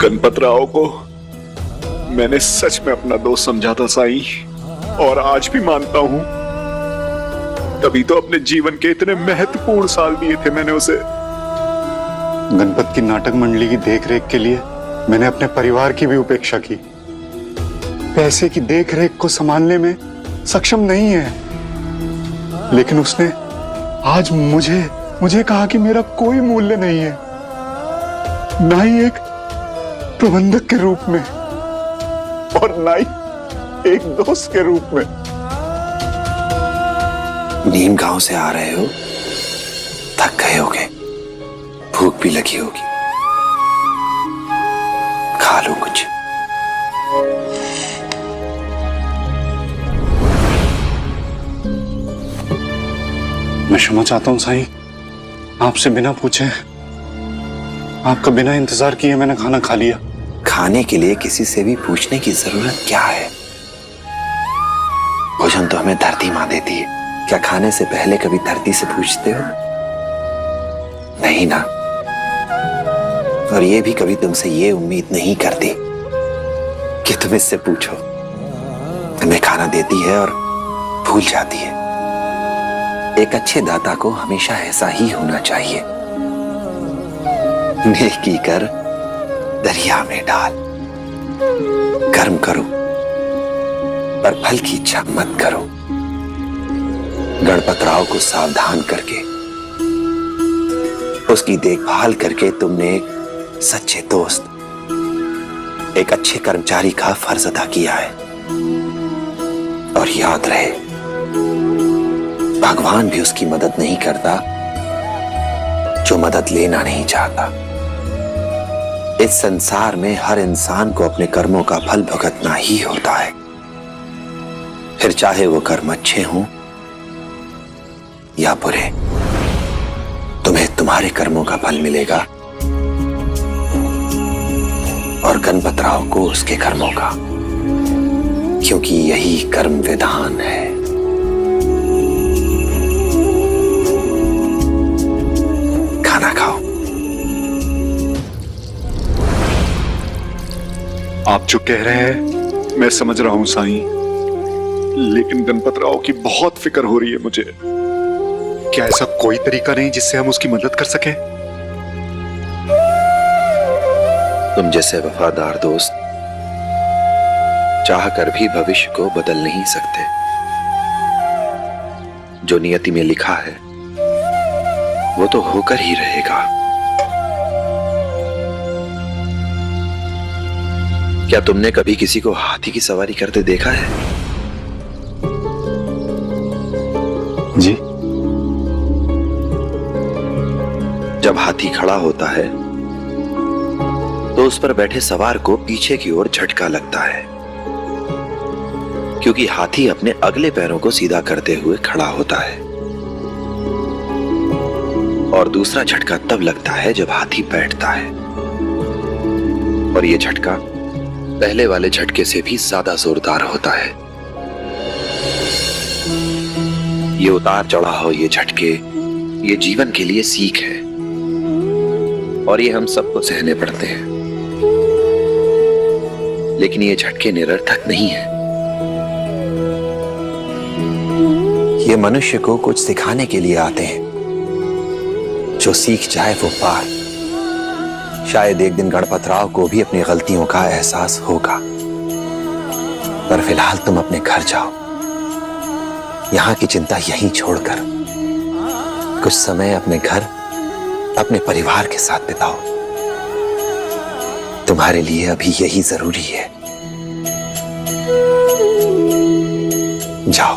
गणपत राव को मैंने सच में अपना दोस्त समझा था साईं, और आज भी मानता हूं। तभी तो अपने जीवन के इतने महत्वपूर्ण साल दिए थे मैंने उसे। गणपत की नाटक मंडली की देखरेख के लिए मैंने अपने परिवार की भी उपेक्षा की। पैसे की देखरेख को संभालने में सक्षम नहीं है, लेकिन उसने आज मुझे कहा कि मेरा कोई मूल्य नहीं है, ना ही एक प्रबंधक के रूप में और ना ही एक दोस्त के रूप में। नीम गांव से आ रहे हो, थक गए होगे, भूख भी लगी होगी, खा लो कुछ। मैं क्षमा चाहता हूं साईं, आपसे बिना पूछे, आपका बिना इंतजार किए मैंने खाना खा लिया। खाने के लिए किसी से भी पूछने की जरूरत क्या है? भोजन तो हमें धरती मां देती है। क्या खाने से पहले कभी धरती से पूछते हो? नहीं ना। और ये भी कभी तुमसे ये उम्मीद नहीं करती कि तुम इससे पूछो। तुम्हें खाना देती है और भूल जाती है। एक अच्छे दाता को हमेशा ऐसा ही होना चाहिए। नेकी कर दरिया में डाल, कर्म करो पर फल की इच्छा मत करो। गणपत राव को सावधान करके, उसकी देखभाल करके तुमने एक सच्चे दोस्त, एक अच्छे कर्मचारी का फर्ज अदा किया है। और याद रहे, भगवान भी उसकी मदद नहीं करता जो मदद लेना नहीं चाहता। इस संसार में हर इंसान को अपने कर्मों का फल भुगतना ही होता है, फिर चाहे वो कर्म अच्छे हों या बुरे। तुम्हें तुम्हारे कर्मों का फल मिलेगा और गणपत राव को उसके कर्मों का, क्योंकि यही कर्म विधान है। खाना खाओ। आप जो कह रहे हैं मैं समझ रहा हूं साईं, लेकिन गणपत राव की बहुत फिक्र हो रही है मुझे। क्या ऐसा कोई तरीका नहीं जिससे हम उसकी मदद कर सकें? तुम जैसे वफादार दोस्त चाह कर भी भविष्य को बदल नहीं सकते। जो नियति में लिखा है वो तो होकर ही रहेगा। क्या तुमने कभी किसी को हाथी की सवारी करते देखा है? जी। जब हाथी खड़ा होता है तो उस पर बैठे सवार को पीछे की ओर झटका लगता है, क्योंकि हाथी अपने अगले पैरों को सीधा करते हुए खड़ा होता है। और दूसरा झटका तब लगता है जब हाथी बैठता है, और यह झटका पहले वाले झटके से भी ज्यादा जोरदार होता है। ये उतार चढ़ाव, ये झटके, ये जीवन के लिए सीख है, और ये हम सबको सहने पड़ते हैं। लेकिन ये झटके निरर्थक नहीं है। ये मनुष्य को कुछ सिखाने के लिए आते हैं। जो सीख जाए वो पार। शायद एक दिन गणपत राव को भी अपनी गलतियों का एहसास होगा। पर फिलहाल तुम अपने घर जाओ, यहां की चिंता यहीं छोड़कर कुछ समय अपने घर, अपने परिवार के साथ बिताओ। तुम्हारे लिए अभी यही जरूरी है। जाओ।